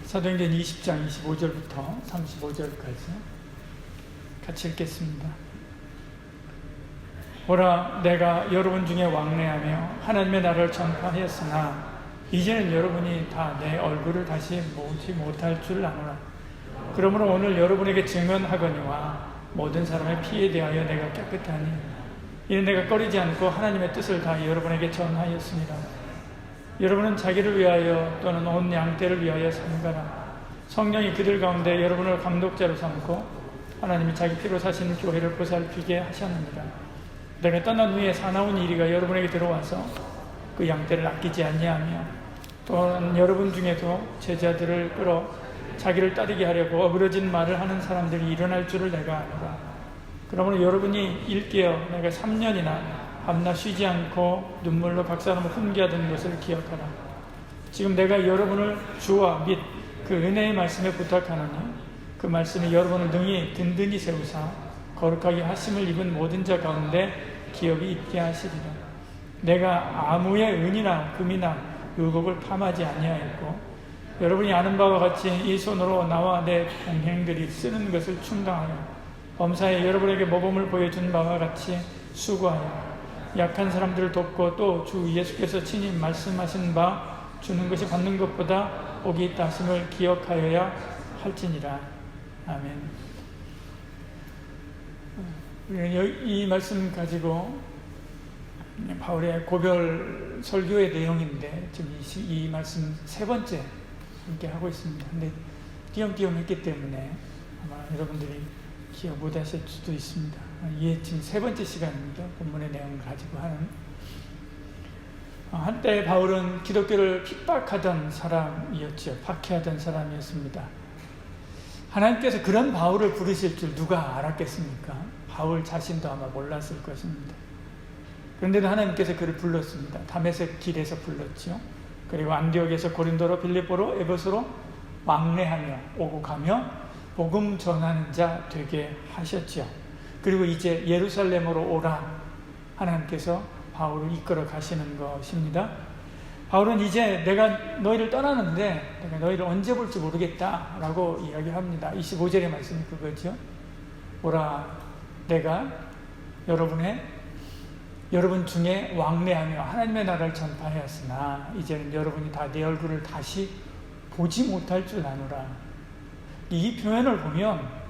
사도행전 20장 25절부터 35절까지 같이 읽겠습니다. 보라, 내가 여러분 중에 왕래하며 하나님의 나라를 전파하였으나 이제는 여러분이 다 내 얼굴을 다시 보지 못할 줄 아노라. 그러므로 오늘 여러분에게 증언하거니와 모든 사람의 피에 대하여 내가 깨끗하니 이는 내가 꺼리지 않고 하나님의 뜻을 다 여러분에게 전하였습니다. 여러분은 자기를 위하여 또는 온 양떼를 위하여 삼가라. 성령이 그들 가운데 여러분을 감독자로 삼고 하나님이 자기 피로 사신 교회를 보살피게 하셨느니라. 내가 떠난 후에 사나운 이리가 여러분에게 들어와서 그 양떼를 아끼지 아니하며 또한 여러분 중에도 제자들을 끌어 자기를 따르게 하려고 어그러진 말을 하는 사람들이 일어날 줄을 내가 아노라. 그러므로 여러분이 일깨어 내가 3년이나 밤낮 쉬지 않고 눈물로 각 사람을 훈계하던 것을 기억하라. 지금 내가 여러분을 주와 및 그 은혜의 말씀에 부탁하노니 그 말씀이 여러분을 능히 든든히 세우사 거룩하게 하심을 입은 모든 자 가운데 기업이 있게 하시리라. 내가 아무의 은이나 금이나 의복을 탐하지 아니하였고 여러분이 아는 바와 같이 이 손으로 나와 내 동행들이 쓰는 것을 충당하여 범사에 여러분에게 모범을 보여준 바와 같이 수고하여 약한 사람들을 돕고 또 주 예수께서 친히 말씀하신 바 주는 것이 받는 것보다 복이 있다 하심을 기억하여야 할지니라. 아멘. 이 말씀 가지고 바울의 고별 설교의 내용인데 지금 이 말씀 세 번째 함께 하고 있습니다. 근데 띄엄띄엄 했기 때문에 아마 여러분들이 기억 못 하실 수도 있습니다. 이게 지금 세 번째 시간입니다. 본문의 내용을 가지고 하는. 한때 바울은 기독교를 핍박하던 사람이었죠. 박해하던 사람이었습니다. 하나님께서 그런 바울을 부르실 줄 누가 알았겠습니까? 바울 자신도 아마 몰랐을 것입니다. 그런데도 하나님께서 그를 불렀습니다. 다메섹 길에서 불렀죠. 그리고 안디옥에서 고린도로 빌립보로 에베소로 왕래하며 오고 가며 복음 전하는 자 되게 하셨죠. 그리고 이제 예루살렘으로 오라 하나님께서 바울을 이끌어 가시는 것입니다. 바울은 이제 내가 너희를 떠나는데 내가 너희를 언제 볼지 모르겠다라고 이야기합니다. 25절의 말씀이 그거죠. 오라, 내가 여러분 중에 왕래하며 하나님의 나라를 전파하였으나 이제는 여러분이 다 내 얼굴을 다시 보지 못할 줄 아노라. 이 표현을 보면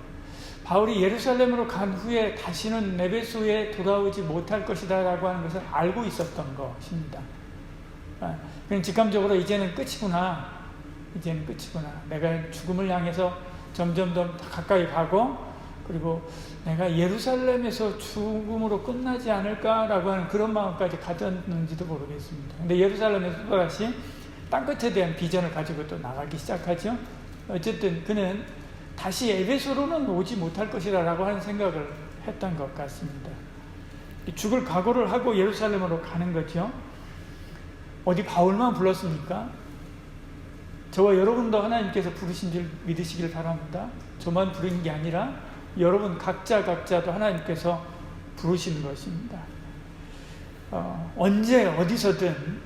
바울이 예루살렘으로 간 후에 다시는 에베소에 돌아오지 못할 것이다 라고 하는 것을 알고 있었던 것입니다. 그냥 직감적으로 이제는 끝이구나. 내가 죽음을 향해서 점점 더 가까이 가고 그리고 내가 예루살렘에서 죽음으로 끝나지 않을까라고 하는 그런 마음까지 가졌는지도 모르겠습니다. 근데 예루살렘에서 또다시 땅끝에 대한 비전을 가지고 또 나가기 시작하죠. 어쨌든 그는 다시 에베소로는 오지 못할 것이다 라고 하는 생각을 했던 것 같습니다. 죽을 각오를 하고 예루살렘으로 가는 거죠. 어디 바울만 불렀습니까? 저와 여러분도 하나님께서 부르신 줄 믿으시길 바랍니다. 저만 부른 게 아니라 여러분 각자도 하나님께서 부르신 것입니다. 언제 어디서든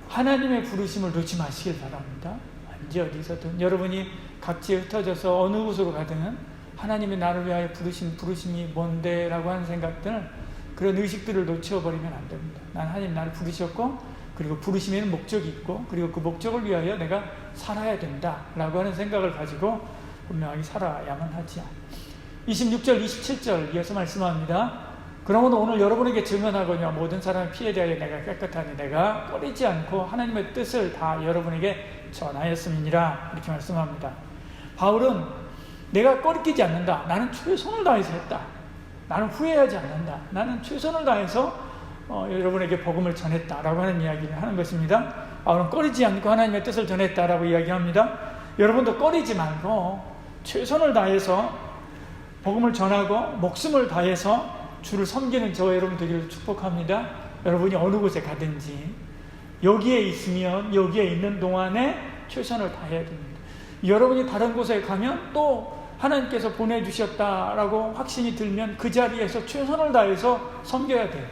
하나님의 부르심을 놓지 마시길 바랍니다. 언제 어디서든 여러분이 각지에 흩어져서 어느 곳으로 가든 하나님이 나를 위하여 부르신 부르심이 뭔데 라고 하는 생각들, 그런 의식들을 놓쳐버리면 안 됩니다. 난 하나님 나를 부르셨고 그리고 부르심에는 목적이 있고 그리고 그 목적을 위하여 내가 살아야 된다 라고 하는 생각을 가지고 분명하게 살아야만 하지요. 26절 27절 이어서 말씀합니다. 그러므로 오늘 여러분에게 증언하거니와 모든 사람의 피에 대하여 내가 깨끗하니 내가 꺼리지 않고 하나님의 뜻을 다 여러분에게 전하였음이니라. 이렇게 말씀합니다. 바울은 내가 꺼리끼지 않는다. 나는 최선을 다해서 했다. 나는 후회하지 않는다. 나는 최선을 다해서 여러분에게 복음을 전했다라고 하는 이야기를 하는 것입니다. 바울은 꺼리지 않고 하나님의 뜻을 전했다라고 이야기합니다. 여러분도 꺼리지 말고 최선을 다해서 복음을 전하고 목숨을 다해서 주를 섬기는 저와 여러분 되기를 축복합니다. 여러분이 어느 곳에 가든지 여기에 있으면 여기에 있는 동안에 최선을 다해야 됩니다. 여러분이 다른 곳에 가면 또 하나님께서 보내주셨다라고 확신이 들면 그 자리에서 최선을 다해서 섬겨야 돼요.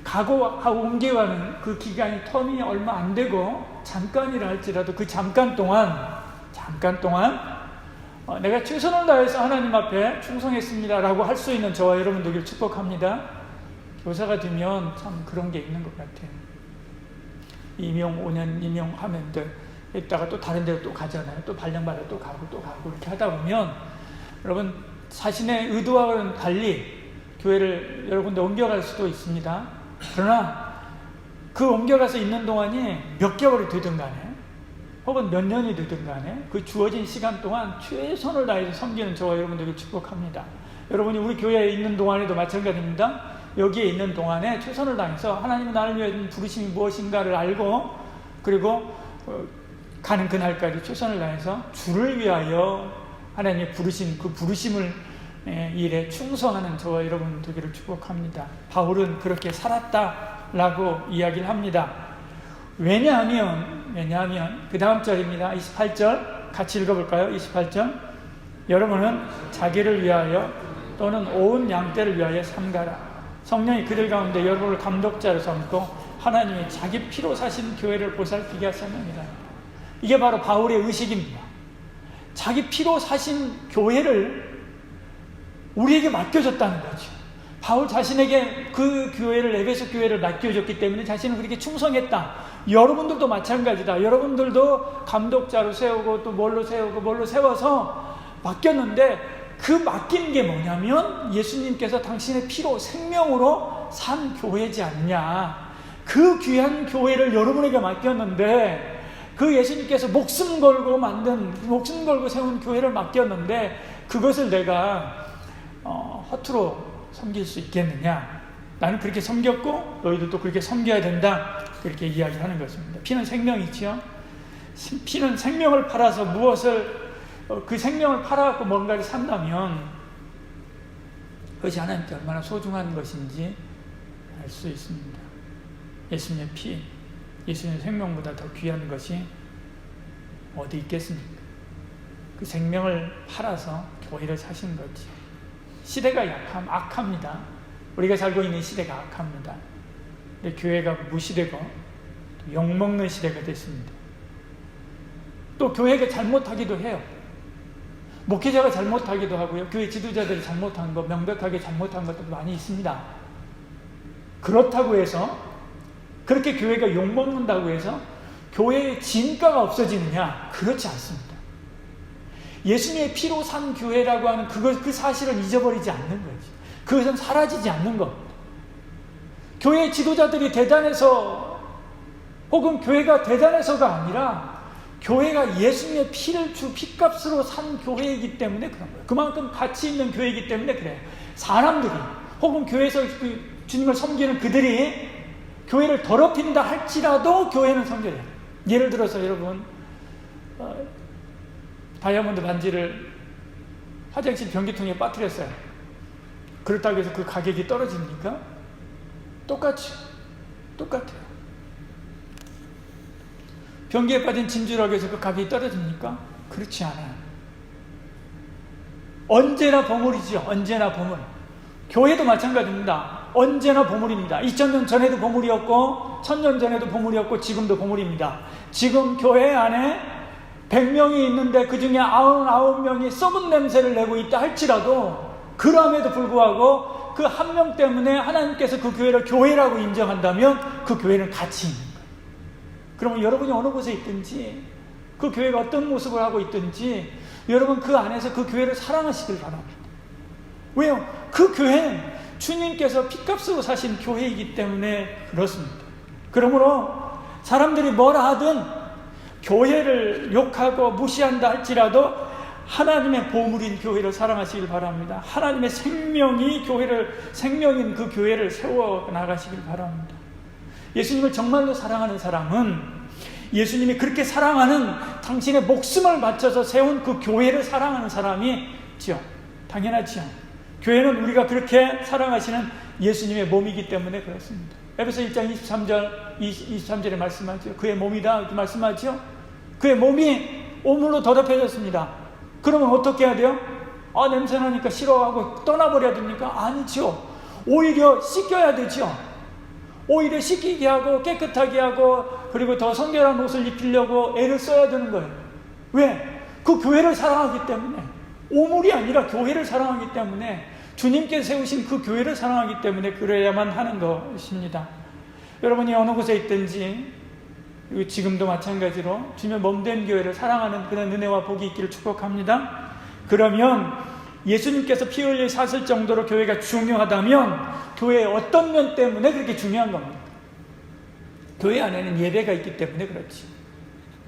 가고하고 옮겨가는 그 기간이 텀이 얼마 안 되고 잠깐이라 할지라도 그 잠깐 동안 잠깐 동안 내가 최선을 다해서 하나님 앞에 충성했습니다라고 할 수 있는 저와 여러분 되기를 축복합니다. 교사가 되면 참 그런 게 있는 것 같아요. 임용 5년 임용하면 있다가 또 다른 데로 또 가잖아요. 또 발령받아 또 가고 이렇게 하다 보면 여러분 자신의 의도와는 달리 교회를 여러 군데 옮겨갈 수도 있습니다. 그러나 그 옮겨가서 있는 동안이 몇 개월이 되든 간에 혹은 몇 년이 되든 간에 그 주어진 시간 동안 최선을 다해서 섬기는 저와 여러분들을 축복합니다. 여러분이 우리 교회에 있는 동안에도 마찬가지입니다. 여기에 있는 동안에 최선을 다해서 하나님이 나를 위해 부르심이 무엇인가를 알고 그리고 가는 그날까지 최선을 다해서 주를 위하여 하나님이 부르신 그 부르심을 일에 충성하는 저와 여러분 되기를 축복합니다. 바울은 그렇게 살았다라고 이야기를 합니다. 왜냐하면 그 다음 절입니다. 28절 같이 읽어볼까요? 28절 여러분은 자기를 위하여 또는 온 양떼를 위하여 삼가라. 성령이 그들 가운데 여러분을 감독자로 삼고 하나님이 자기 피로 사신 교회를 보살피게 하셨느니라. 이게 바로 바울의 의식입니다. 자기 피로 사신 교회를 우리에게 맡겨줬다는 거죠. 바울 자신에게 그 교회를 에베소 교회를 맡겨줬기 때문에 자신은 그렇게 충성했다. 여러분들도 마찬가지다. 여러분들도 감독자로 세우고 또 뭘로 세워서 맡겼는데 그 맡긴 게 뭐냐면 예수님께서 당신의 피로 생명으로 산 교회지 않냐. 그 귀한 교회를 여러분에게 맡겼는데 그 예수님께서 목숨 걸고 세운 교회를 맡겼는데 그것을 내가 허투루 섬길 수 있겠느냐. 나는 그렇게 섬겼고 너희들도 그렇게 섬겨야 된다. 그렇게 이야기를 하는 것입니다. 피는 생명이지요. 피는 생명을 팔아서 그 생명을 팔아갖고 뭔가를 산다면 그것이 하나님께 얼마나 소중한 것인지 알 수 있습니다. 예수님의 피, 예수님의 생명보다 더 귀한 것이 어디 있겠습니까? 그 생명을 팔아서 교회를 사신 거지. 시대가 악합니다. 우리가 살고 있는 시대가 악합니다. 근데 교회가 무시되고 욕먹는 시대가 됐습니다. 또 교회가 잘못하기도 해요. 목회자가 잘못하기도 하고요. 교회 지도자들이 잘못한 거, 명백하게 잘못한 것도 많이 있습니다. 그렇다고 해서 그렇게 교회가 욕먹는다고 해서 교회의 진가가 없어지느냐? 그렇지 않습니다. 예수님의 피로 산 교회라고 하는 그 사실을 잊어버리지 않는 거지. 그것은 사라지지 않는 겁니다. 교회의 지도자들이 대단해서 혹은 교회가 대단해서가 아니라 교회가 예수님의 피값으로 산 교회이기 때문에 그런 거예요. 그만큼 가치 있는 교회이기 때문에 그래요. 사람들이 혹은 교회에서 주님을 섬기는 그들이 교회를 더럽힌다 할지라도 교회는 섬겨야 돼요. 예를 들어서 여러분 다이아몬드 반지를 화장실 변기통에 빠뜨렸어요. 그렇다고 해서 그 가격이 떨어집니까? 똑같아요. 변기에 빠진 진주라고 해서 그 가격이 떨어집니까? 그렇지 않아요. 언제나 보물이죠. 언제나 보물. 교회도 마찬가지입니다. 언제나 보물입니다. 2000년 전에도 보물이었고 1000년 전에도 보물이었고 지금도 보물입니다. 지금 교회 안에 100명이 있는데 그 중에 99명이 썩은 냄새를 내고 있다 할지라도 그럼에도 불구하고 그 한 명 때문에 하나님께서 그 교회를 교회라고 인정한다면 그 교회는 가치 있는 거예요. 그러면 여러분이 어느 곳에 있든지 그 교회가 어떤 모습을 하고 있든지 여러분 그 안에서 그 교회를 사랑하시길 바랍니다. 왜요? 그 교회는 주님께서 피값으로 사신 교회이기 때문에 그렇습니다. 그러므로 사람들이 뭐라 하든 교회를 욕하고 무시한다 할지라도 하나님의 보물인 교회를 사랑하시길 바랍니다. 하나님의 생명인 그 교회를 세워 나가시길 바랍니다. 예수님을 정말로 사랑하는 사람은 예수님이 그렇게 사랑하는 당신의 목숨을 바쳐서 세운 그 교회를 사랑하는 사람이지요. 당연하지요. 교회는 우리가 그렇게 사랑하시는 예수님의 몸이기 때문에 그렇습니다. 에베소 1장 23절에 말씀하죠. 그의 몸이다 이렇게 말씀하죠. 그의 몸이 오물로 더럽혀졌습니다. 그러면 어떻게 해야 돼요? 냄새나니까 싫어하고 떠나버려야 됩니까? 아니죠. 오히려 씻겨야 되죠. 오히려 씻기게 하고 깨끗하게 하고 그리고 더 성결한 옷을 입히려고 애를 써야 되는 거예요. 왜? 그 교회를 사랑하기 때문에, 오물이 아니라 교회를 사랑하기 때문에, 주님께서 세우신 그 교회를 사랑하기 때문에 그래야만 하는 것입니다. 여러분이 어느 곳에 있든지 지금도 마찬가지로 주님의 몸된 교회를 사랑하는 그런 은혜와 복이 있기를 축복합니다. 그러면 예수님께서 피 흘려 사실 정도로 교회가 중요하다면 교회의 어떤 면 때문에 그렇게 중요한 겁니까? 교회 안에는 예배가 있기 때문에 그렇지.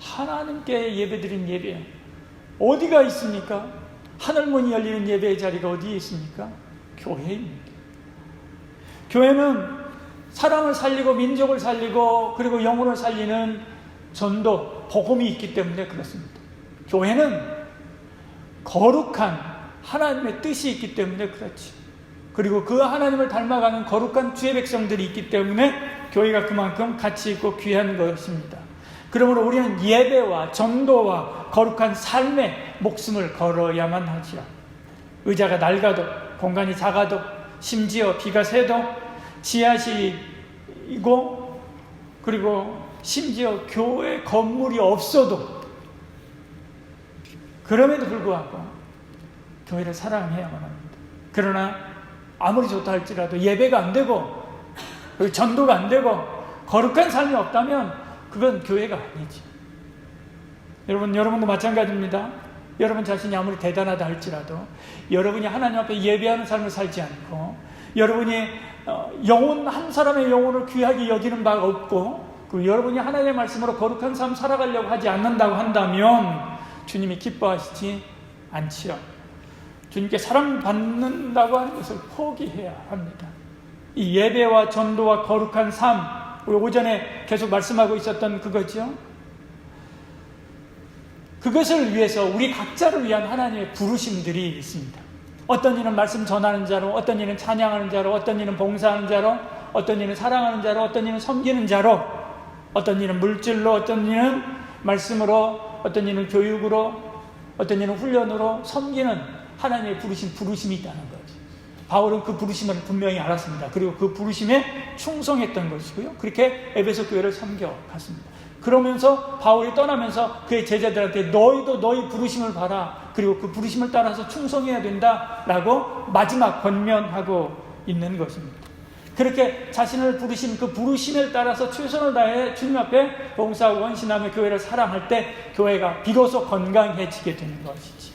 하나님께 예배드린 예배 어디가 있습니까? 하늘문이 열리는 예배의 자리가 어디에 있습니까? 교회입니다. 교회는 사람을 살리고 민족을 살리고 그리고 영혼을 살리는 전도, 복음이 있기 때문에 그렇습니다. 교회는 거룩한 하나님의 뜻이 있기 때문에 그렇지. 그리고 그 하나님을 닮아가는 거룩한 주의 백성들이 있기 때문에 교회가 그만큼 가치 있고 귀한 것입니다. 그러므로 우리는 예배와 전도와 거룩한 삶에 목숨을 걸어야만 하지요. 의자가 낡아도, 공간이 작아도, 심지어 비가 새도, 지하실이고 그리고 심지어 교회 건물이 없어도, 그럼에도 불구하고 교회를 사랑해야만 합니다. 그러나 아무리 좋다 할지라도 예배가 안 되고 전도가 안 되고 거룩한 삶이 없다면 그건 교회가 아니지. 여러분도 마찬가지입니다. 여러분 자신이 아무리 대단하다 할지라도 여러분이 하나님 앞에 예배하는 삶을 살지 않고 여러분이 영혼, 한 사람의 영혼을 귀하게 여기는 바가 없고 그리고 여러분이 하나님의 말씀으로 거룩한 삶 살아가려고 하지 않는다고 한다면 주님이 기뻐하시지 않지요. 주님께 사랑받는다고 하는 것을 포기해야 합니다. 이 예배와 전도와 거룩한 삶, 우리 오전에 계속 말씀하고 있었던 그거죠. 그것을 위해서 우리 각자를 위한 하나님의 부르심들이 있습니다. 어떤 이는 말씀 전하는 자로, 어떤 이는 찬양하는 자로, 어떤 이는 봉사하는 자로, 어떤 이는 사랑하는 자로, 어떤 이는 섬기는 자로, 어떤 이는 물질로, 어떤 이는 말씀으로, 어떤 이는 교육으로, 어떤 이는 훈련으로 섬기는 하나님의 부르심이 있다는 거죠. 바울은 그 부르심을 분명히 알았습니다. 그리고 그 부르심에 충성했던 것이고요. 그렇게 에베소 교회를 섬겨갔습니다. 그러면서 바울이 떠나면서 그의 제자들한테 너희도 너희 부르심을 봐라. 그리고 그 부르심을 따라서 충성해야 된다라고 마지막 권면하고 있는 것입니다. 그렇게 자신을 부르신 그 부르심에 따라서 최선을 다해 주님 앞에 봉사하고 헌신하며 교회를 사랑할 때 교회가 비로소 건강해지게 되는 것이지.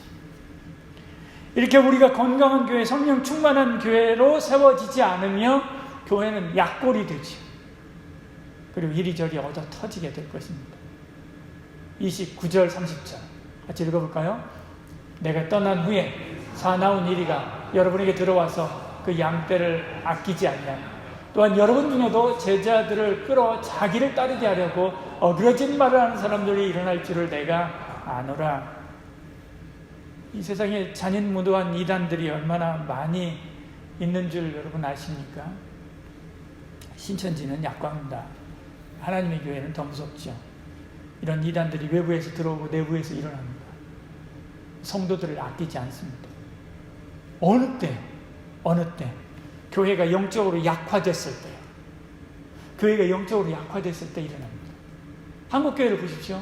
이렇게 우리가 건강한 교회, 성령 충만한 교회로 세워지지 않으면 교회는 약골이 되지. 그리고 이리저리 얻어 터지게 될 것입니다. 29절 30절 같이 읽어볼까요? 내가 떠난 후에 사나운 이리가 여러분에게 들어와서 그 양떼를 아끼지 않냐. 또한 여러분 중에도 제자들을 끌어 자기를 따르게 하려고 어그러진 말을 하는 사람들이 일어날 줄을 내가 아노라. 이 세상에 잔인무도한 이단들이 얼마나 많이 있는 줄 여러분 아십니까? 신천지는 약광입니다. 하나님의 교회는 더 무섭죠. 이런 이단들이 외부에서 들어오고 내부에서 일어납니다. 성도들을 아끼지 않습니다. 어느 때 교회가 영적으로 약화됐을 때요. 교회가 영적으로 약화됐을 때 일어납니다. 한국교회를 보십시오.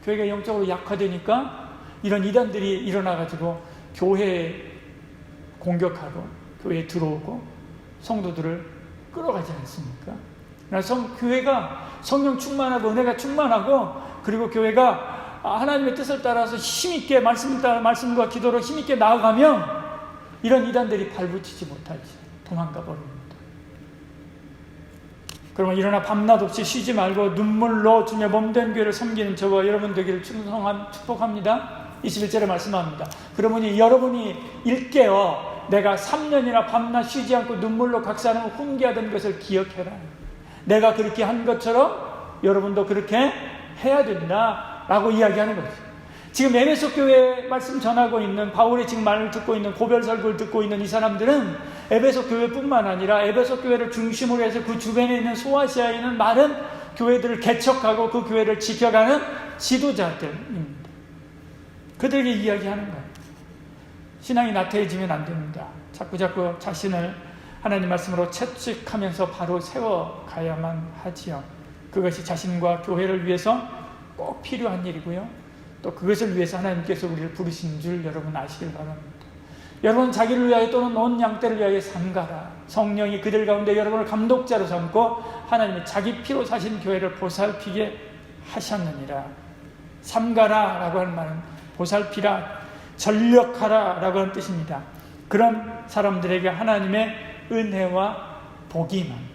교회가 영적으로 약화되니까 이런 이단들이 일어나가지고 교회에 공격하고 교회에 들어오고 성도들을 끌어가지 않습니까? 그래서 교회가 성령 충만하고 은혜가 충만하고 그리고 교회가 하나님의 뜻을 따라서 힘있게 말씀과 기도로 힘있게 나아가면 이런 이단들이 발붙이지 못하지 도망가 버립니다. 그러면 일어나 밤낮 없이 쉬지 말고 눈물로 주님의 몸된 교회를 섬기는 저와 여러분 되기를 축복합니다. 21절에 말씀합니다. 그러므니 여러분이 일깨어 내가 3년이나 밤낮 쉬지 않고 눈물로 각 사람을 훈계하던 것을 기억해라. 내가 그렇게 한 것처럼 여러분도 그렇게 해야 된다라고 이야기하는 거죠. 지금 에베소 교회 말씀 전하고 있는 바울의 지금 말을 듣고 있는 고별설교를 듣고 있는 이 사람들은 에베소 교회뿐만 아니라 에베소 교회를 중심으로 해서 그 주변에 있는 소아시아에 있는 많은 교회들을 개척하고 그 교회를 지켜가는 지도자들입니다. 그들에게 이야기하는 거예요. 신앙이 나태해지면 안 됩니다. 자꾸 자신을 하나님 말씀으로 채찍하면서 바로 세워가야만 하지요. 그것이 자신과 교회를 위해서 꼭 필요한 일이고요. 또 그것을 위해서 하나님께서 우리를 부르신 줄 여러분 아시길 바랍니다. 여러분 자기를 위하여 또는 온 양떼를 위하여 삼가라. 성령이 그들 가운데 여러분을 감독자로 삼고 하나님이 자기 피로 사신 교회를 보살피게 하셨느니라. 삼가라 라고 하는 말은 보살피라, 전력하라 라고 하는 뜻입니다. 그런 사람들에게 하나님의 은혜와 복이 임합니다.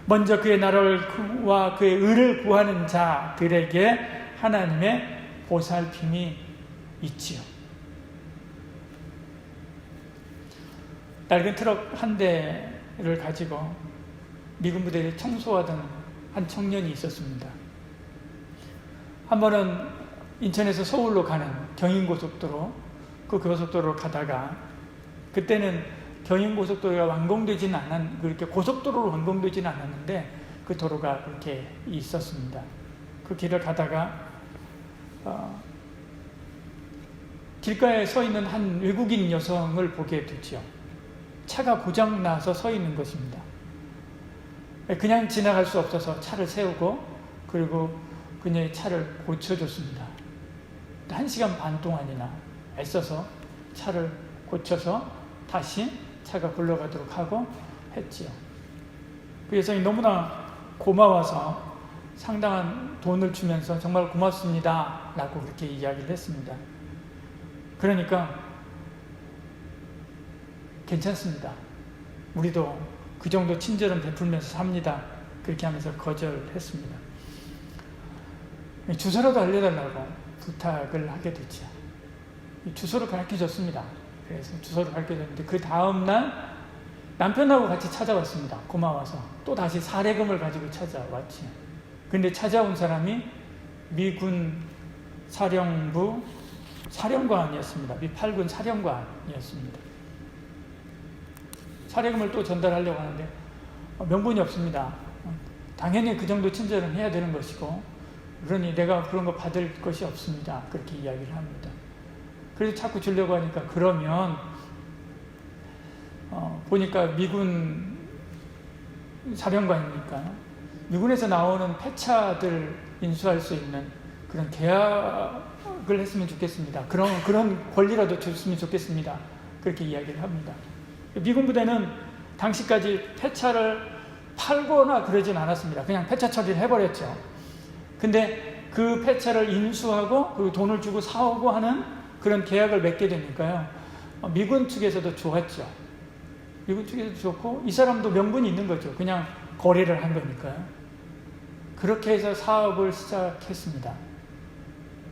먼저 그의 나라와 그의 의를 구하는 자들에게 하나님의 보살핌이 있지요. 낡은 트럭 한 대를 가지고 미군 부대에 청소하던 한 청년이 있었습니다. 한 번은 인천에서 서울로 가는 경인고속도로, 그 고속도로를 가다가, 그때는 경인고속도로가 완공되지는 그렇게 고속도로로 완공되지는 않았는데 그 도로가 그렇게 있었습니다. 그 길을 가다가 길가에 서 있는 한 외국인 여성을 보게 됐죠. 차가 고장나서 서 있는 것입니다. 그냥 지나갈 수 없어서 차를 세우고 그리고 그녀의 차를 고쳐줬습니다. 1시간 반 동안이나 애써서 차를 고쳐서 다시 차가 굴러가도록 하고 했지요. 그 여성이 너무나 고마워서 상당한 돈을 주면서 정말 고맙습니다 라고 그렇게 이야기를 했습니다. 그러니까 괜찮습니다. 우리도 그 정도 친절은 베풀면서 삽니다. 그렇게 하면서 거절했습니다. 주소라도 알려달라고 부탁을 하게 됐죠. 주소를 가르쳐줬습니다. 그래서 주소를 가르쳐줬는데 그 다음날 남편하고 같이 찾아왔습니다. 고마워서. 또 다시 사례금을 가지고 찾아왔죠. 근데 찾아온 사람이 미군 사령부 사령관이었습니다. 미 8군 사령관이었습니다. 사례금을 또 전달하려고 하는데 명분이 없습니다. 당연히 그 정도 친절은 해야 되는 것이고, 그러니 내가 그런 거 받을 것이 없습니다. 그렇게 이야기를 합니다. 그래서 자꾸 주려고 하니까, 그러면 보니까 미군 사령관이니까 미군에서 나오는 폐차들 인수할 수 있는 그런 계약을 했으면 좋겠습니다. 그런 권리라도 줬으면 좋겠습니다. 그렇게 이야기를 합니다. 미군 부대는 당시까지 폐차를 팔거나 그러진 않았습니다. 그냥 폐차 처리를 해버렸죠. 근데 그 폐차를 인수하고 그 돈을 주고 사오고 하는 그런 계약을 맺게 되니까요, 미군 측에서도 좋았죠. 미군 측에서도 좋고, 이 사람도 명분이 있는 거죠. 그냥 거래를 한 거니까요. 그렇게 해서 사업을 시작했습니다.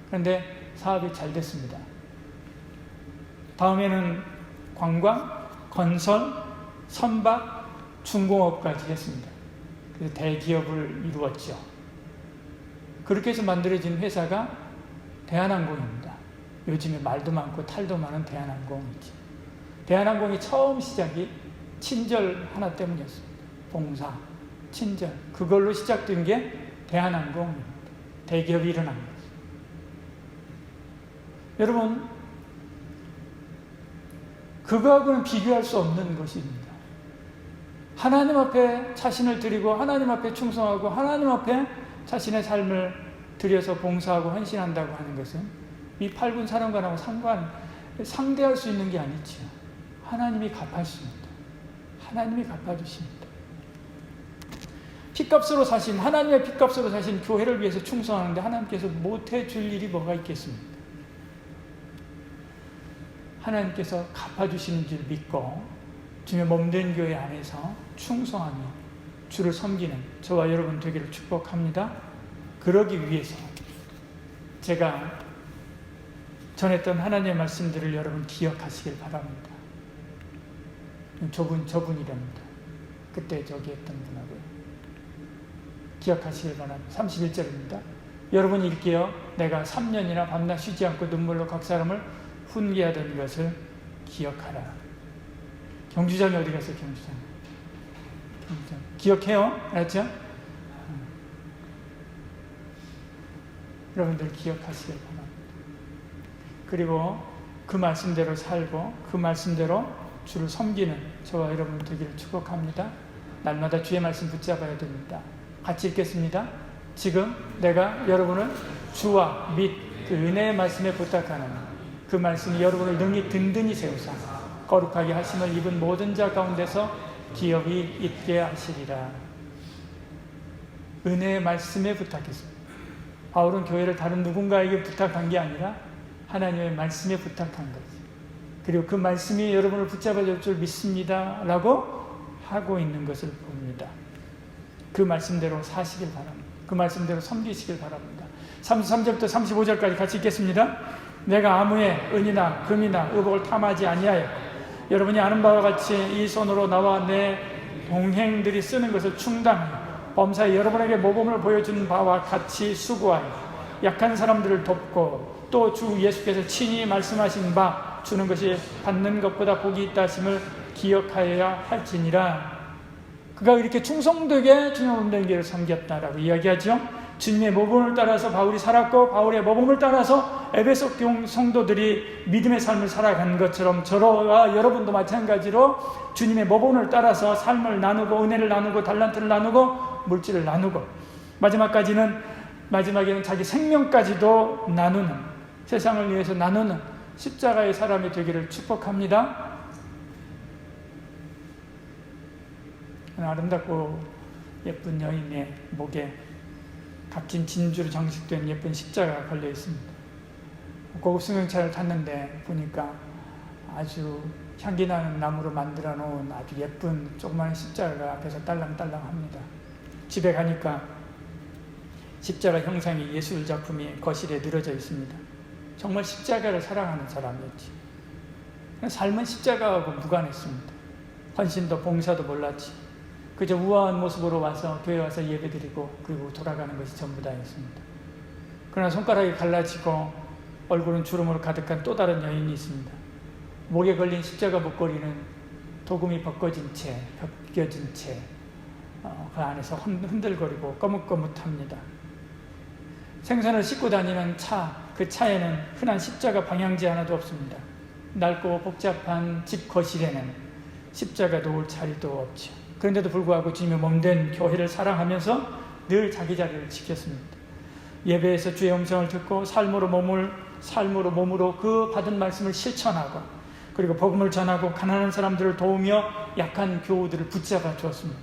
그런데 사업이 잘 됐습니다. 다음에는 관광, 건설, 선박, 중공업까지 했습니다. 그래서 대기업을 이루었죠. 그렇게 해서 만들어진 회사가 대한항공입니다. 요즘에 말도 많고 탈도 많은 대한항공이죠. 대한항공이 처음 시작이 친절 하나 때문이었습니다. 봉사, 친절. 그걸로 시작된 게 대한항공입니다. 대기업이 일어난 거죠. 여러분, 그거하고는 비교할 수 없는 것입니다. 하나님 앞에 자신을 드리고 하나님 앞에 충성하고 하나님 앞에 자신의 삶을 드려서 봉사하고 헌신한다고 하는 것은 이 8군 사령관하고 상대할 수 있는 게 아니지요. 하나님이 갚아주십니다. 하나님이 갚아주십니다. 피값으로 사신, 하나님의 피값으로 사신 교회를 위해서 충성하는데 하나님께서 못해줄 일이 뭐가 있겠습니까? 하나님께서 갚아주시는 줄 믿고 주의 몸된 교회 안에서 충성하며 주를 섬기는 저와 여러분 되기를 축복합니다. 그러기 위해서 제가 전했던 하나님의 말씀들을 여러분 기억하시길 바랍니다. 저분이랍니다. 그때 저기 했던 분하고요. 기억하시길 바랍니다. 31절입니다. 여러분 읽게요. 내가 3년이나 밤낮 쉬지 않고 눈물로 각 사람을 훈계하던 것을 기억하라. 경주장이 어디 갔어요? 경주장. 기억해요? 알았죠? 여러분들 기억하시길 바랍니다. 그리고 그 말씀대로 살고 그 말씀대로 주를 섬기는 저와 여러분 되기를 축복합니다. 날마다 주의 말씀 붙잡아야 됩니다. 같이 읽겠습니다. 지금 내가 여러분을 주와 및 그 은혜의 말씀에 부탁하는 그 말씀이 여러분을 능히 든든히 세우사 거룩하게 하심을 입은 모든 자 가운데서 기업이 있게 하시리라. 은혜의 말씀에 부탁했습니다. 바울은 교회를 다른 누군가에게 부탁한 게 아니라 하나님의 말씀에 부탁한 거죠. 그리고 그 말씀이 여러분을 붙잡아 줄 줄 믿습니다 라고 하고 있는 것을 봅니다. 그 말씀대로 사시길 바랍니다. 그 말씀대로 섬기시길 바랍니다. 33절부터 35절까지 같이 읽겠습니다. 내가 아무의 은이나 금이나 의복을 탐하지 아니하여 여러분이 아는 바와 같이 이 손으로 나와 내 동행들이 쓰는 것을 충당하여 범사에 여러분에게 모범을 보여준 바와 같이 수고하여 약한 사람들을 돕고 또 주 예수께서 친히 말씀하신 바 주는 것이 받는 것보다 복이 있다 하심을 기억하여야 할지니라. 그가 이렇게 충성되게 주님의 몸된 길을 섬겼다라고 이야기하죠. 주님의 모범을 따라서 바울이 살았고 바울의 모범을 따라서 에베소 성도들이 믿음의 삶을 살아간 것처럼 저와 여러분도 마찬가지로 주님의 모범을 따라서 삶을 나누고 은혜를 나누고 달란트를 나누고 물질을 나누고 마지막에는 자기 생명까지도 나누는, 세상을 위해서 나누는 십자가의 사람이 되기를 축복합니다. 아름답고 예쁜 여인의 목에 값진 진주로 장식된 예쁜 십자가가 걸려 있습니다. 고급 승용차를 탔는데 보니까 아주 향기 나는 나무로 만들어 놓은 아주 예쁜 조그마한 십자가가 앞에서 딸랑딸랑합니다. 집에 가니까 십자가 형상의 예술 작품이 거실에 늘어져 있습니다. 정말 십자가를 사랑하는 사람이었지. 삶은 십자가하고 무관했습니다. 헌신도 봉사도 몰랐지. 그저 우아한 모습으로 와서 교회 와서 예배드리고 그리고 돌아가는 것이 전부 다였습니다. 그러나 손가락이 갈라지고 얼굴은 주름으로 가득한 또 다른 여인이 있습니다. 목에 걸린 십자가 목걸이는 도금이 벗겨진 채 그 안에서 흔들거리고 거뭇거뭇합니다. 생선을 싣고 다니는 차, 그 차에는 흔한 십자가 방향제 하나도 없습니다. 낡고 복잡한 집 거실에는 십자가 놓을 자리도 없죠. 그런데도 불구하고 주님의 몸된 교회를 사랑하면서 늘 자기 자리를 지켰습니다. 예배에서 주의 음성을 듣고 삶으로 몸으로 그 받은 말씀을 실천하고 그리고 복음을 전하고 가난한 사람들을 도우며 약한 교우들을 붙잡아 주었습니다.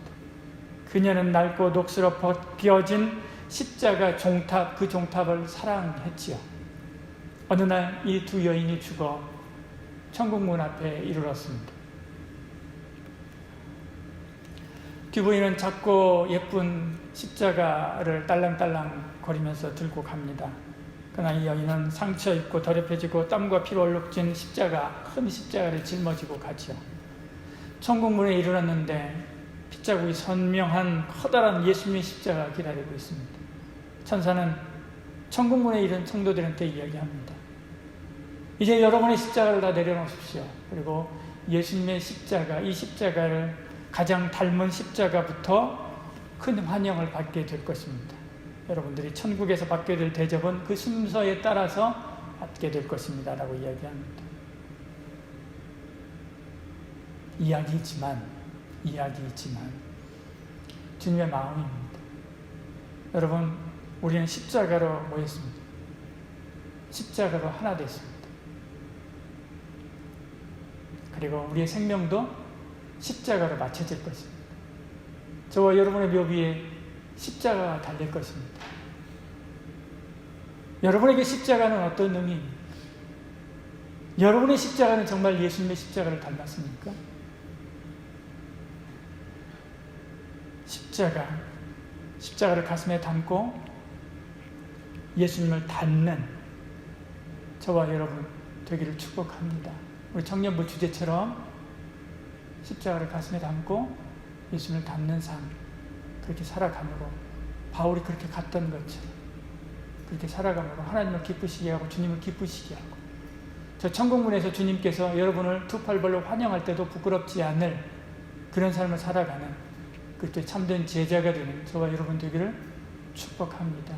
그녀는 낡고 녹슬어 벗겨진 십자가 종탑, 그 종탑을 사랑했지요. 어느 날 이 두 여인이 죽어 천국문 앞에 이르렀습니다. 뒤부인은 작고 예쁜 십자가를 딸랑딸랑 거리면서 들고 갑니다. 그러나 이 여인은 상처 입고 더럽혀지고 땀과 피로 얼룩진 큰 십자가를 짊어지고 가죠. 천국문에 이르렀는데 핏자국이 선명한 커다란 예수님의 십자가가 기다리고 있습니다. 천사는 천국문에 이른 성도들한테 이야기합니다. 이제 여러분의 십자가를 다 내려놓으십시오. 그리고 예수님의 십자가, 이 십자가를 가장 닮은 십자가부터 큰 환영을 받게 될 것입니다. 여러분들이 천국에서 받게 될 대접은 그 순서에 따라서 받게 될 것입니다. 라고 이야기합니다. 이야기이지만 주님의 마음입니다. 여러분, 우리는 십자가로 모였습니다. 십자가로 하나 됐습니다. 그리고 우리의 생명도 십자가로 맞춰질 것입니다. 저와 여러분의 묘 위에 십자가가 달릴 것입니다. 여러분에게 십자가는 어떤 의미입니까? 여러분의 십자가는 정말 예수님의 십자가를 닮았습니까? 십자가를 가슴에 담고 예수님을 닮는 저와 여러분 되기를 축복합니다. 우리 청년부 주제처럼 십자가를 가슴에 담고 예수님을 닮는 삶, 그렇게 살아감으로 바울이 그렇게 갔던 것처럼 그렇게 살아감으로 하나님을 기쁘시게 하고 주님을 기쁘시게 하고 저 천국문에서 주님께서 여러분을 두 팔 벌려 환영할 때도 부끄럽지 않을 그런 삶을 살아가는 그때 참된 제자가 되는 저와 여러분 되기를 축복합니다.